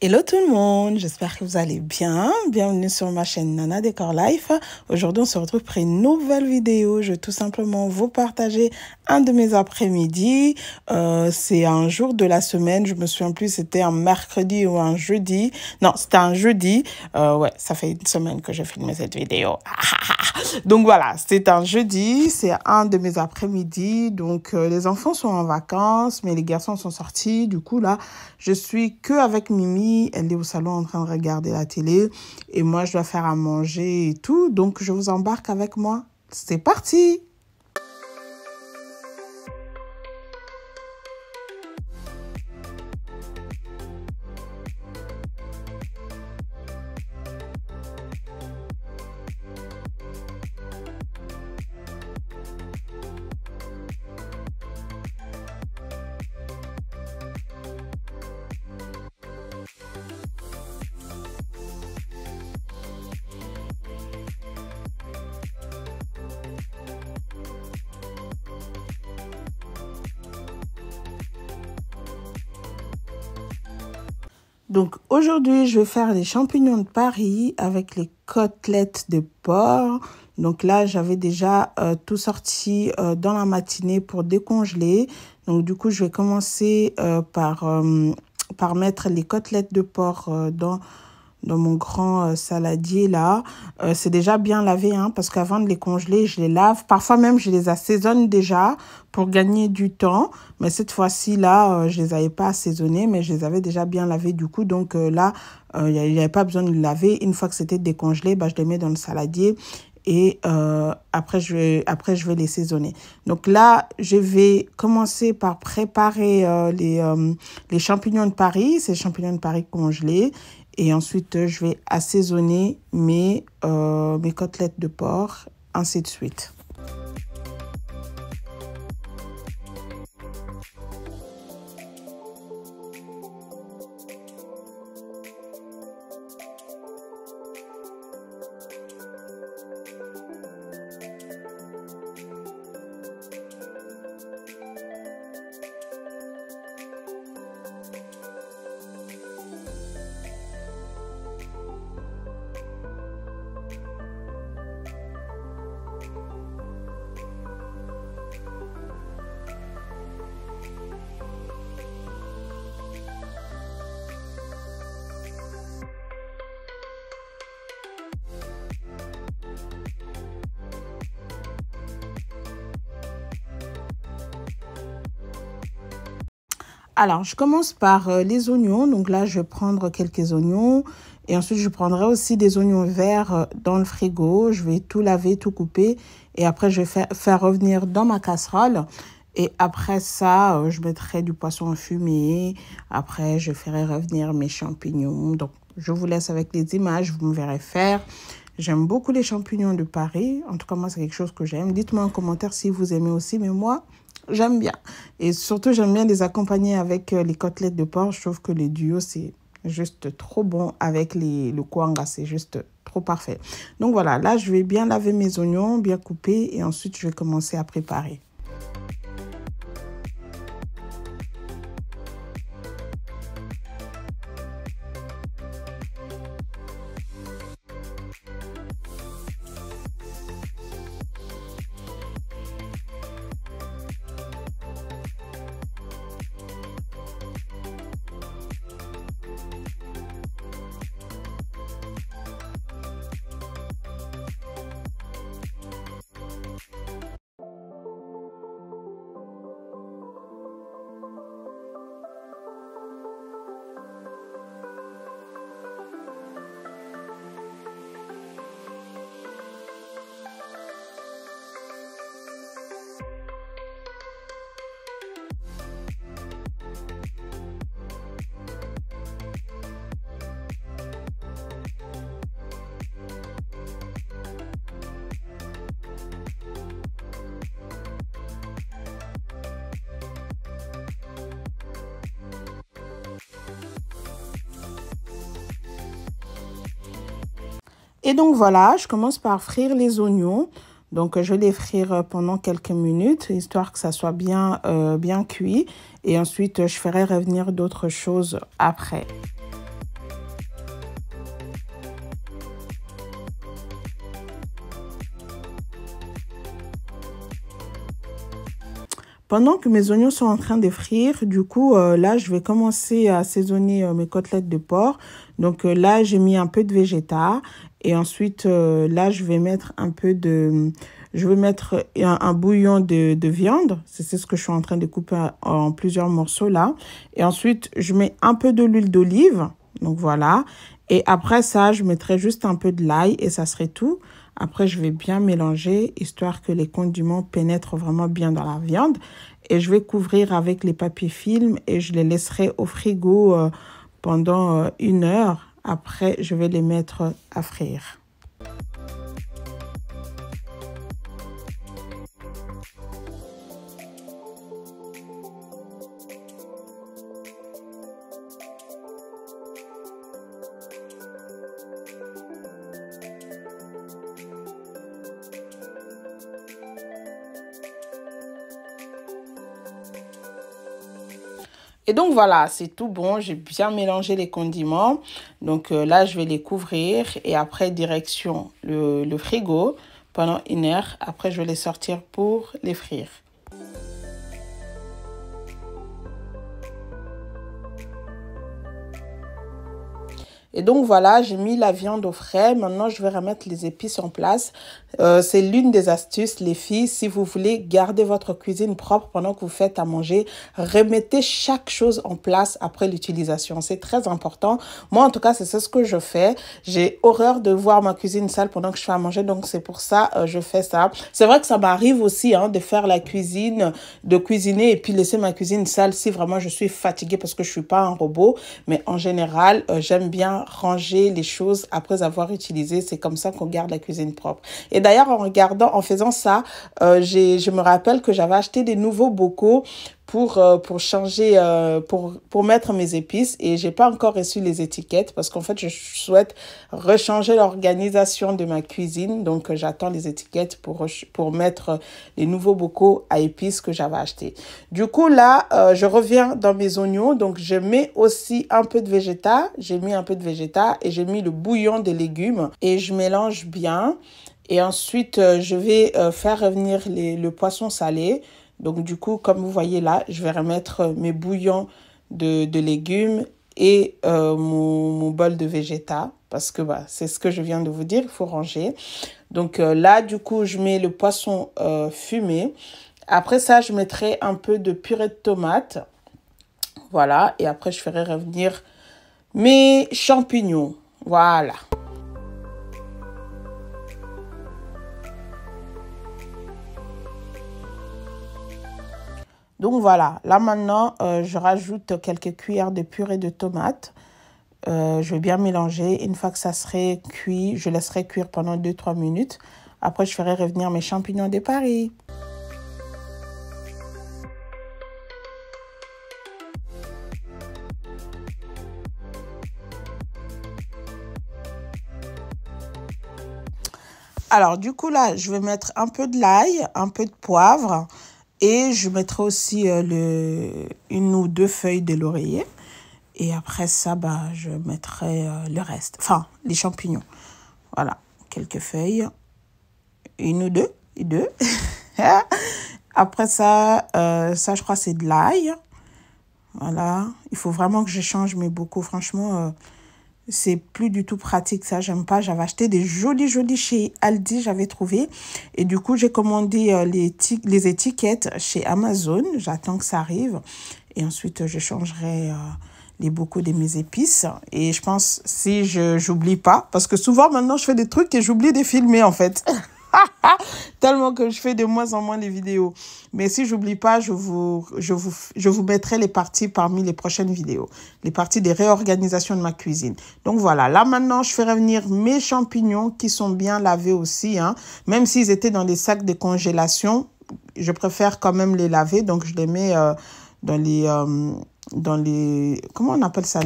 Hello tout le monde, j'espère que vous allez bien. Bienvenue sur ma chaîne Nana Décor Life. Aujourd'hui, on se retrouve pour une nouvelle vidéo. Je vais tout simplement vous partager un de mes après-midi. C'est un jour de la semaine. Je me souviens plus, c'était un mercredi ou un jeudi. Non, c'était un jeudi. Ouais, ça fait une semaine que j'ai filmé cette vidéo. Donc voilà, c'est un jeudi. C'est un de mes après-midi. Donc les enfants sont en vacances, mais les garçons sont sortis. Du coup, là, je suis que avec Mimi. Elle est au salon en train de regarder la télé et moi je dois faire à manger et tout, donc je vous embarque avec moi. C'est parti! Donc aujourd'hui, je vais faire les champignons de Paris avec les côtelettes de porc. Donc là, j'avais déjà tout sorti dans la matinée pour décongeler. Donc du coup, je vais commencer par mettre les côtelettes de porc dans mon grand saladier là. C'est déjà bien lavé hein, parce qu'avant de les congeler, je les lave. Parfois même, je les assaisonne déjà pour gagner du temps. Mais cette fois-ci là, je les avais pas assaisonnés, mais je les avais déjà bien lavés du coup. Donc là, il n'y avait pas besoin de les laver. Une fois que c'était décongelé, bah, je les mets dans le saladier. Et après, je vais les saisonner. Donc là, je vais commencer par préparer les champignons de Paris. Ces champignons de Paris congelés. Et ensuite, je vais assaisonner mes côtelettes de porc, ainsi de suite. Alors, je commence par les oignons. Donc là, je vais prendre quelques oignons. Et ensuite, je prendrai aussi des oignons verts dans le frigo. Je vais tout laver, tout couper. Et après, je vais faire revenir dans ma casserole. Et après ça, je mettrai du poisson fumé. Après, je ferai revenir mes champignons. Donc, je vous laisse avec les images. Vous me verrez faire. J'aime beaucoup les champignons de Paris. En tout cas, moi, c'est quelque chose que j'aime. Dites-moi en commentaire si vous aimez aussi. Mais moi, j'aime bien. Et surtout, j'aime bien les accompagner avec les côtelettes de porc. Je trouve que le duo, c'est juste trop bon avec le kwanga. C'est juste trop parfait. Donc voilà, là, je vais bien laver mes oignons, bien couper. Et ensuite, je vais commencer à préparer. Et donc voilà, je commence par frire les oignons. Donc, je vais les frire pendant quelques minutes, histoire que ça soit bien, bien cuit. Et ensuite, je ferai revenir d'autres choses après. Pendant que mes oignons sont en train de frire, du coup, là, je vais commencer à assaisonner mes côtelettes de porc. Donc là, j'ai mis un peu de végéta. Et ensuite, là, je vais mettre un peu de... Je vais mettre un bouillon de viande. C'est ce que je suis en train de couper en plusieurs morceaux là. Et ensuite, je mets un peu de l'huile d'olive. Donc voilà. Et après ça, je mettrai juste un peu de l'ail et ça serait tout. Après, je vais bien mélanger, histoire que les condiments pénètrent vraiment bien dans la viande. Et je vais couvrir avec les papiers film et je les laisserai au frigo pendant 1 heure. Après, je vais les mettre à frire. Et donc voilà, c'est tout bon. J'ai bien mélangé les condiments. Donc là, je vais les couvrir et après, direction le frigo pendant 1 heure. Après, je vais les sortir pour les frire. Et donc voilà, j'ai mis la viande au frais. Maintenant, je vais remettre les épices en place. C'est l'une des astuces, les filles. Si vous voulez garder votre cuisine propre pendant que vous faites à manger, remettez chaque chose en place après l'utilisation. C'est très important. Moi, en tout cas, c'est ce que je fais. J'ai horreur de voir ma cuisine sale pendant que je fais à manger. Donc, c'est pour ça je fais ça. C'est vrai que ça m'arrive aussi de faire la cuisine, de cuisiner et puis laisser ma cuisine sale si vraiment je suis fatiguée parce que je suis pas un robot. Mais en général, j'aime bien ranger les choses après avoir utilisé. C'est comme ça qu'on garde la cuisine propre. Et d'ailleurs, en faisant ça, je me rappelle que j'avais acheté des nouveaux bocaux pour changer, pour mettre mes épices et j'ai pas encore reçu les étiquettes parce qu'en fait, je souhaite rechanger l'organisation de ma cuisine. Donc, j'attends les étiquettes pour mettre les nouveaux bocaux à épices que j'avais achetés. Du coup, là, je reviens dans mes oignons. Donc, je mets aussi un peu de végéta. J'ai mis un peu de végéta et j'ai mis le bouillon de légumes et je mélange bien. Et ensuite, je vais faire revenir le poisson salé. Donc, du coup, comme vous voyez là, je vais remettre mes bouillons de légumes et mon bol de végéta. Parce que c'est ce que je viens de vous dire, il faut ranger. Donc là, du coup, je mets le poisson fumé. Après ça, je mettrai un peu de purée de tomate. Voilà. Et après, je ferai revenir mes champignons. Voilà. Donc voilà, là maintenant, je rajoute quelques cuillères de purée de tomate. Je vais bien mélanger. Une fois que ça serait cuit, je laisserai cuire pendant 2-3 minutes. Après, je ferai revenir mes champignons de Paris. Alors, du coup, là, je vais mettre un peu de l'ail, un peu de poivre. Et je mettrai aussi 1 ou 2 feuilles de laurier. Et après ça, je mettrai le reste. Enfin, les champignons. Voilà, quelques feuilles. 1 ou 2. Après ça, je crois que c'est de l'ail. Voilà. Il faut vraiment que je change mes bocaux. Franchement, c'est plus du tout pratique, ça, j'aime pas. J'avais acheté des jolis chez Aldi, j'avais trouvé. Et du coup, j'ai commandé les étiquettes chez Amazon. J'attends que ça arrive. Et ensuite, je changerai les bocaux de mes épices. Et je pense, si j'oublie pas, parce que souvent, maintenant, je fais des trucs et j'oublie de filmer, en fait. Tellement que je fais de moins en moins les vidéos. Mais si j'oublie pas, je vous mettrai les parties parmi les prochaines vidéos. Les parties des réorganisations de ma cuisine. Donc voilà, là maintenant, je fais revenir mes champignons qui sont bien lavés aussi. Même s'ils étaient dans des sacs de congélation, je préfère quand même les laver. Donc je les mets dans les comment on appelle ça,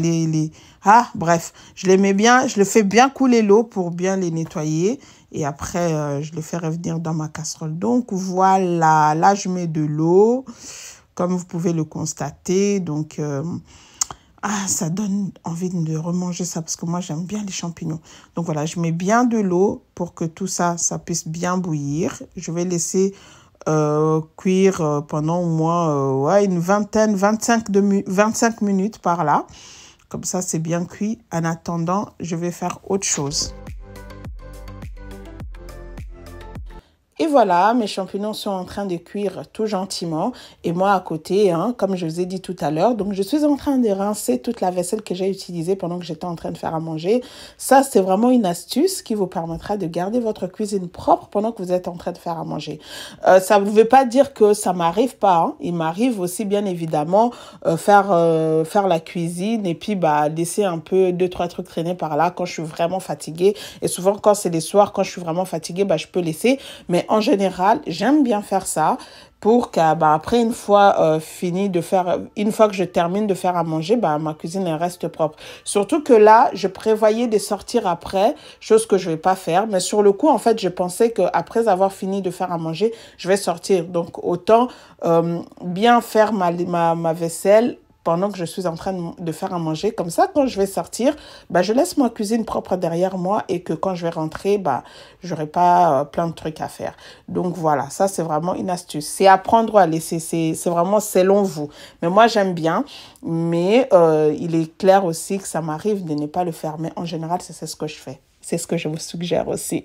bref, je les mets bien, je le fais bien couler l'eau pour bien les nettoyer et après je les fais revenir dans ma casserole. Donc voilà, là je mets de l'eau comme vous pouvez le constater. Donc ça donne envie de remanger ça parce que moi j'aime bien les champignons. Donc voilà, je mets bien de l'eau pour que tout ça puisse bien bouillir. Je vais laisser cuire pendant au moins ouais, une vingtaine, 25 minutes par là. Comme ça, c'est bien cuit. En attendant, je vais faire autre chose. Et voilà, mes champignons sont en train de cuire tout gentiment. Et moi, à côté, hein, comme je vous ai dit tout à l'heure, donc je suis en train de rincer toute la vaisselle que j'ai utilisée pendant que j'étais en train de faire à manger. Ça, c'est vraiment une astuce qui vous permettra de garder votre cuisine propre pendant que vous êtes en train de faire à manger. Ça ne veut pas dire que ça ne m'arrive pas. Hein. Il m'arrive aussi, bien évidemment, faire la cuisine et puis laisser un peu 2-3 trucs traîner par là quand je suis vraiment fatiguée. Et souvent, quand c'est les soirs, quand je suis vraiment fatiguée, je peux laisser. Mais en général, j'aime bien faire ça pour qu'après, une fois une fois que je termine de faire à manger, ma cuisine elle reste propre. Surtout que là, je prévoyais de sortir après, chose que je vais pas faire. Mais sur le coup, en fait, je pensais qu'après avoir fini de faire à manger, je vais sortir. Donc, autant bien faire ma vaisselle pendant que je suis en train de faire à manger. Comme ça, quand je vais sortir, je laisse ma cuisine propre derrière moi et que quand je vais rentrer, j'aurai pas plein de trucs à faire. Donc voilà, ça c'est vraiment une astuce. C'est à prendre ou à laisser, c'est vraiment selon vous. Mais moi j'aime bien, mais il est clair aussi que ça m'arrive de ne pas le faire. Mais en général, c'est ce que je fais. C'est ce que je vous suggère aussi.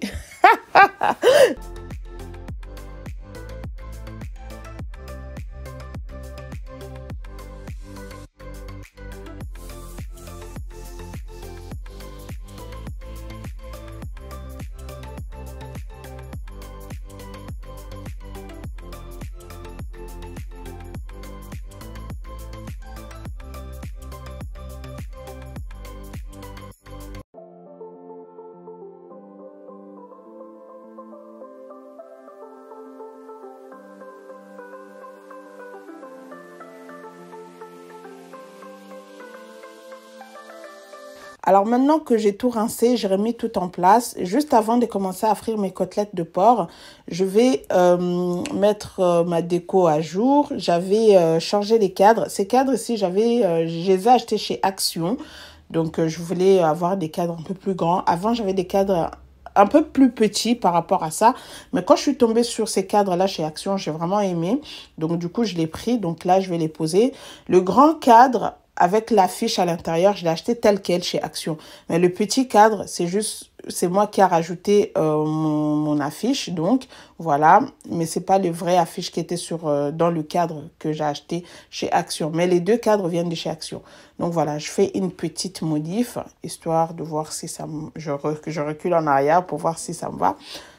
Alors maintenant que j'ai tout rincé, j'ai remis tout en place. Juste avant de commencer à frire mes côtelettes de porc, je vais mettre ma déco à jour. J'avais changé les cadres. Ces cadres ici, je les ai achetés chez Action. Donc je voulais avoir des cadres un peu plus grands. Avant, j'avais des cadres un peu plus petits par rapport à ça. Mais quand je suis tombée sur ces cadres-là chez Action, j'ai vraiment aimé. Donc du coup, je l'ai pris. Donc là, je vais les poser. Le grand cadre avec l'affiche à l'intérieur, je l'ai acheté tel quel chez Action. Mais le petit cadre, c'est moi qui ai rajouté mon affiche, donc voilà. Mais c'est pas le vrai affiche qui était dans le cadre que j'ai acheté chez Action. Mais les deux cadres viennent de chez Action. Donc voilà, je fais une petite modif, histoire de voir si je recule en arrière pour voir si ça me va.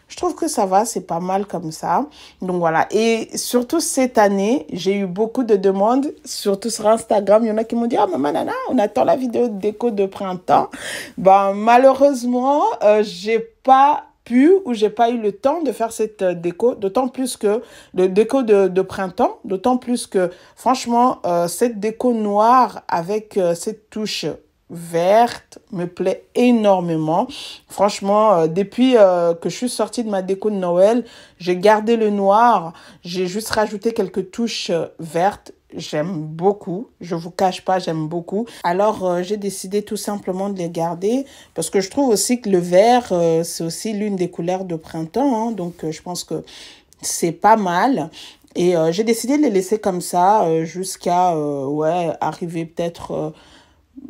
Je trouve que ça va, c'est pas mal comme ça. Donc voilà. Et surtout cette année, j'ai eu beaucoup de demandes, surtout sur Instagram. Il y en a qui m'ont dit, ah maman, nana, on attend la vidéo de déco de printemps. Malheureusement, j'ai pas pu ou j'ai pas eu le temps de faire cette déco, d'autant plus que le déco de printemps, d'autant plus que franchement, cette déco noire avec cette touche verte me plaît énormément. Franchement, depuis que je suis sortie de ma déco de Noël, j'ai gardé le noir. J'ai juste rajouté quelques touches vertes. J'aime beaucoup. Je vous cache pas, j'aime beaucoup. Alors, j'ai décidé tout simplement de les garder parce que je trouve aussi que le vert, c'est aussi l'une des couleurs de printemps. Hein, donc, je pense que c'est pas mal. Et j'ai décidé de les laisser comme ça jusqu'à arriver peut-être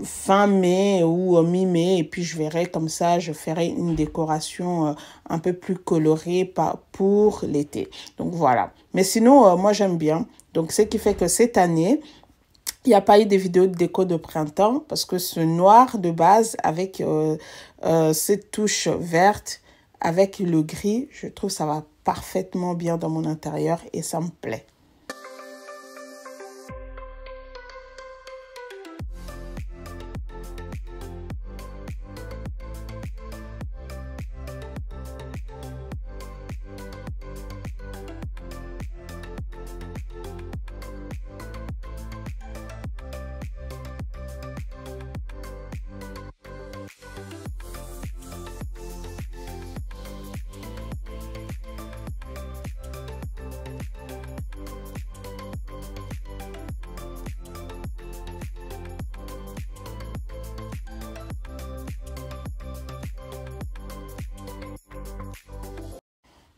fin mai ou mi-mai, et puis je verrai comme ça, je ferai une décoration un peu plus colorée pour l'été. Donc voilà. Mais sinon, moi j'aime bien. Donc ce qui fait que cette année, il n'y a pas eu de vidéo de déco de printemps parce que ce noir de base avec cette touche verte, avec le gris, je trouve ça va parfaitement bien dans mon intérieur et ça me plaît.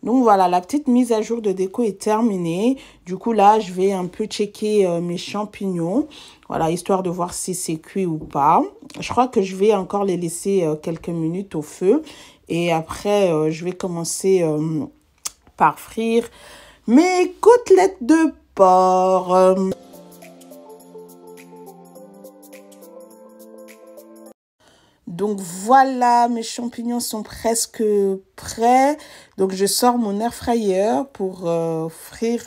Donc voilà, la petite mise à jour de déco est terminée. Du coup là, je vais un peu checker mes champignons. Voilà, histoire de voir si c'est cuit ou pas. Je crois que je vais encore les laisser quelques minutes au feu. Et après, je vais commencer par frire mes côtelettes de porc. Donc voilà, mes champignons sont presque prêts. Donc je sors mon air fryer pour frire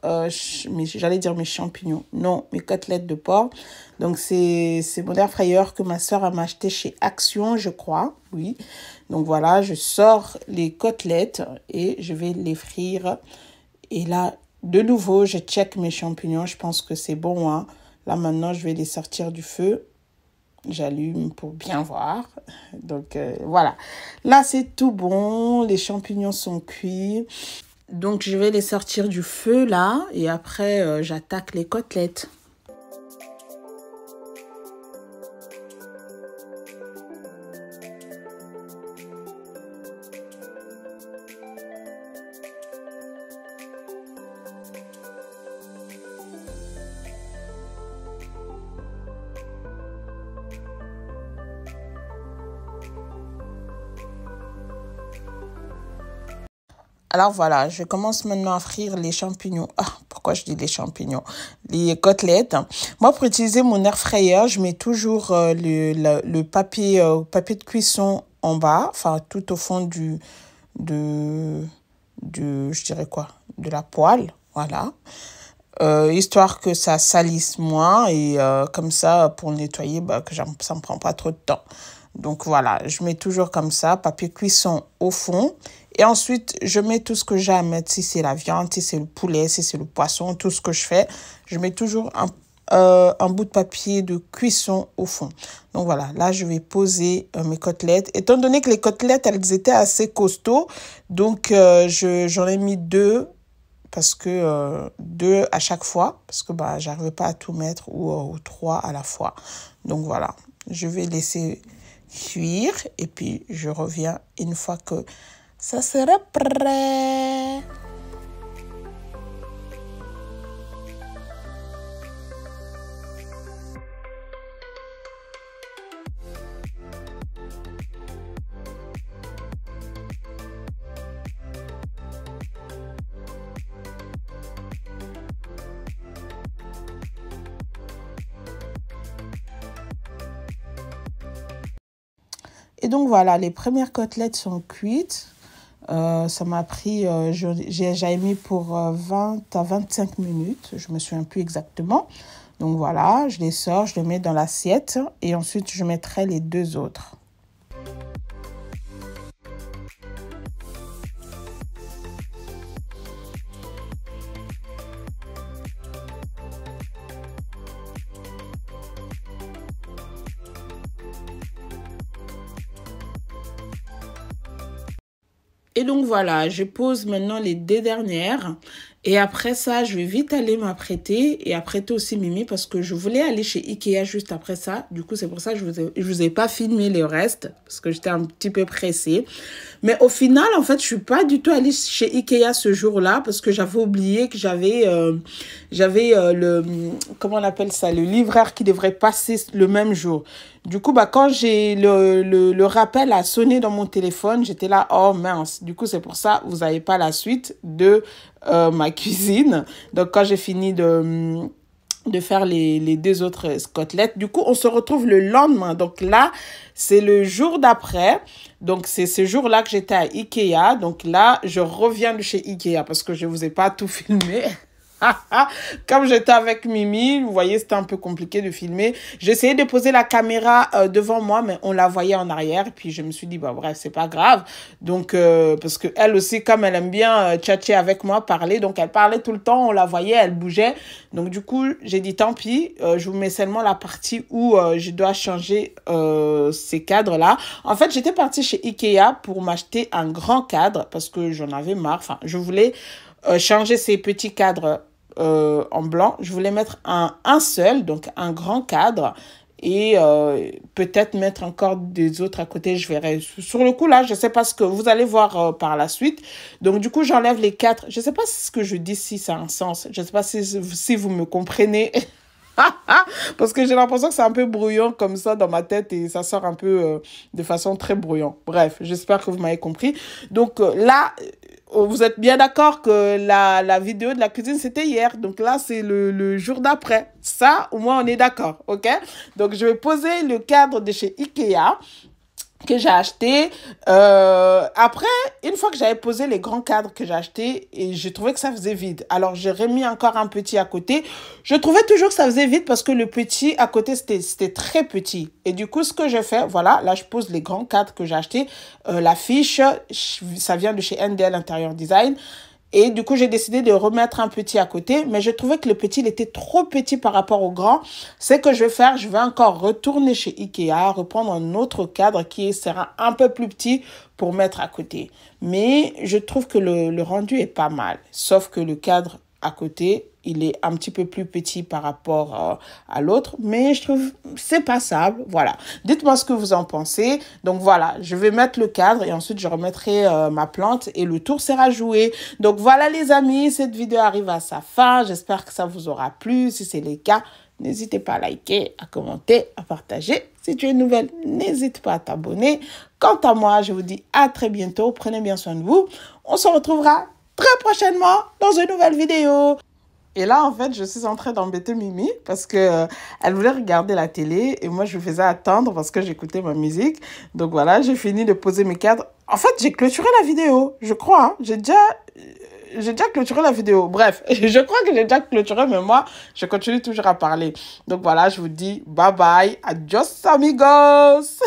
j'allais dire mes champignons. Non, mes côtelettes de porc. Donc c'est mon air fryer que ma soeur m'a acheté chez Action, je crois. Oui. Donc voilà, je sors les côtelettes et je vais les frire. Et là, de nouveau, je check mes champignons. Je pense que c'est bon, hein. Là maintenant, je vais les sortir du feu. J'allume pour bien voir. Donc, voilà. Là, c'est tout bon. Les champignons sont cuits. Donc, je vais les sortir du feu, là. Et après, j'attaque les côtelettes. Alors voilà, je commence maintenant à frire les champignons. Ah, pourquoi je dis les champignons? Les côtelettes. Moi, pour utiliser mon air fryer, je mets toujours le papier de cuisson en bas, enfin tout au fond je dirais quoi? De la poêle, voilà. Histoire que ça salisse moins et comme ça, pour nettoyer, que ça ne me prend pas trop de temps. Donc voilà, je mets toujours comme ça, papier cuisson au fond. Et ensuite, je mets tout ce que j'ai à mettre. Si c'est la viande, si c'est le poulet, si c'est le poisson, tout ce que je fais. Je mets toujours un bout de papier de cuisson au fond. Donc voilà, là, je vais poser mes côtelettes. Étant donné que les côtelettes, elles étaient assez costauds. Donc, j'en ai mis deux. Parce que deux à chaque fois. Parce que j'arrivais pas à tout mettre ou trois à la fois. Donc voilà, je vais laisser cuire. Et puis, je reviens une fois que ça sera prêt. Et donc voilà, les premières côtelettes sont cuites. Ça m'a pris, j'avais mis pour 20 à 25 minutes. Je me souviens plus exactement. Donc voilà, je les sors, je les mets dans l'assiette. Et ensuite, je mettrai les deux autres. Et donc voilà, je pose maintenant les deux dernières. Et après ça, je vais vite aller m'apprêter et apprêter aussi Mimi parce que je voulais aller chez Ikea juste après ça. Du coup, c'est pour ça que je vous ai pas filmé le reste parce que j'étais un petit peu pressée. Mais au final, en fait, je suis pas du tout allée chez Ikea ce jour-là parce que j'avais oublié que j'avais comment on appelle ça, le livreur qui devrait passer le même jour. Du coup, quand j'ai le rappel a sonné dans mon téléphone, j'étais là, oh mince. Du coup, c'est pour ça, vous n'avez pas la suite de ma cuisine. Donc, quand j'ai fini de faire les deux autres côtelettes. Du coup, on se retrouve le lendemain. Donc là, c'est le jour d'après. Donc, c'est ce jour-là que j'étais à Ikea. Donc là, je reviens de chez Ikea parce que je ne vous ai pas tout filmé. Comme j'étais avec Mimi, vous voyez, c'était un peu compliqué de filmer. J'ai essayé de poser la caméra devant moi, mais on la voyait en arrière. Puis je me suis dit, bref, c'est pas grave. Donc, parce que elle aussi, comme elle aime bien tchatcher avec moi, parler, donc elle parlait tout le temps, on la voyait, elle bougeait. Donc du coup, j'ai dit, tant pis, je vous mets seulement la partie où je dois changer ces cadres-là. En fait, j'étais partie chez Ikea pour m'acheter un grand cadre parce que j'en avais marre. Enfin, je voulais changer ces petits cadres en blanc. Je voulais mettre un seul, donc un grand cadre. et peut-être mettre encore des autres à côté, je verrai. Sur le coup, là, je sais pas ce que vous allez voir par la suite. Donc, du coup, j'enlève les 4. Je sais pas si ce que je dis, si ça a un sens. Je sais pas si vous me comprenez. Parce que j'ai l'impression que c'est un peu brouillon comme ça dans ma tête et ça sort un peu de façon très brouillon. Bref, j'espère que vous m'avez compris. Donc là, vous êtes bien d'accord que la vidéo de la cuisine, c'était hier. Donc là, c'est le jour d'après. Ça, au moins, on est d'accord, ok? Donc, je vais poser le cadre de chez Ikea que j'ai acheté. Après, une fois que j'avais posé les grands cadres que j'ai achetés, et j'ai trouvé que ça faisait vide. Alors, j'ai remis encore un petit à côté. Je trouvais toujours que ça faisait vide parce que le petit à côté, c'était très petit. Et du coup, ce que j'ai fait, voilà, là, je pose les grands cadres que j'ai achetés. L'affiche, ça vient de chez NDL Interior Design. Et du coup, j'ai décidé de remettre un petit à côté, mais je trouvais que le petit, il était trop petit par rapport au grand. C'est que je vais faire, je vais encore retourner chez Ikea, reprendre un autre cadre qui sera un peu plus petit pour mettre à côté. Mais je trouve que le rendu est pas mal, sauf que le cadre à côté, il est un petit peu plus petit par rapport à l'autre, mais je trouve c'est passable. Voilà. Dites-moi ce que vous en pensez. Donc voilà, je vais mettre le cadre et ensuite je remettrai ma plante et le tour sera joué. Donc voilà les amis, cette vidéo arrive à sa fin. J'espère que ça vous aura plu. Si c'est le cas, n'hésitez pas à liker, à commenter, à partager. Si tu es nouvelle, n'hésite pas à t'abonner. Quant à moi, je vous dis à très bientôt. Prenez bien soin de vous. On se retrouvera très prochainement dans une nouvelle vidéo. Et là, en fait, je suis en train d'embêter Mimi parce que elle voulait regarder la télé et moi, je faisais attendre parce que j'écoutais ma musique. Donc voilà, j'ai fini de poser mes cadres. En fait, j'ai clôturé la vidéo, je crois. Hein. J'ai déjà clôturé la vidéo. Bref, je crois que j'ai déjà clôturé, mais moi, je continue toujours à parler. Donc voilà, je vous dis bye bye, adios amigos.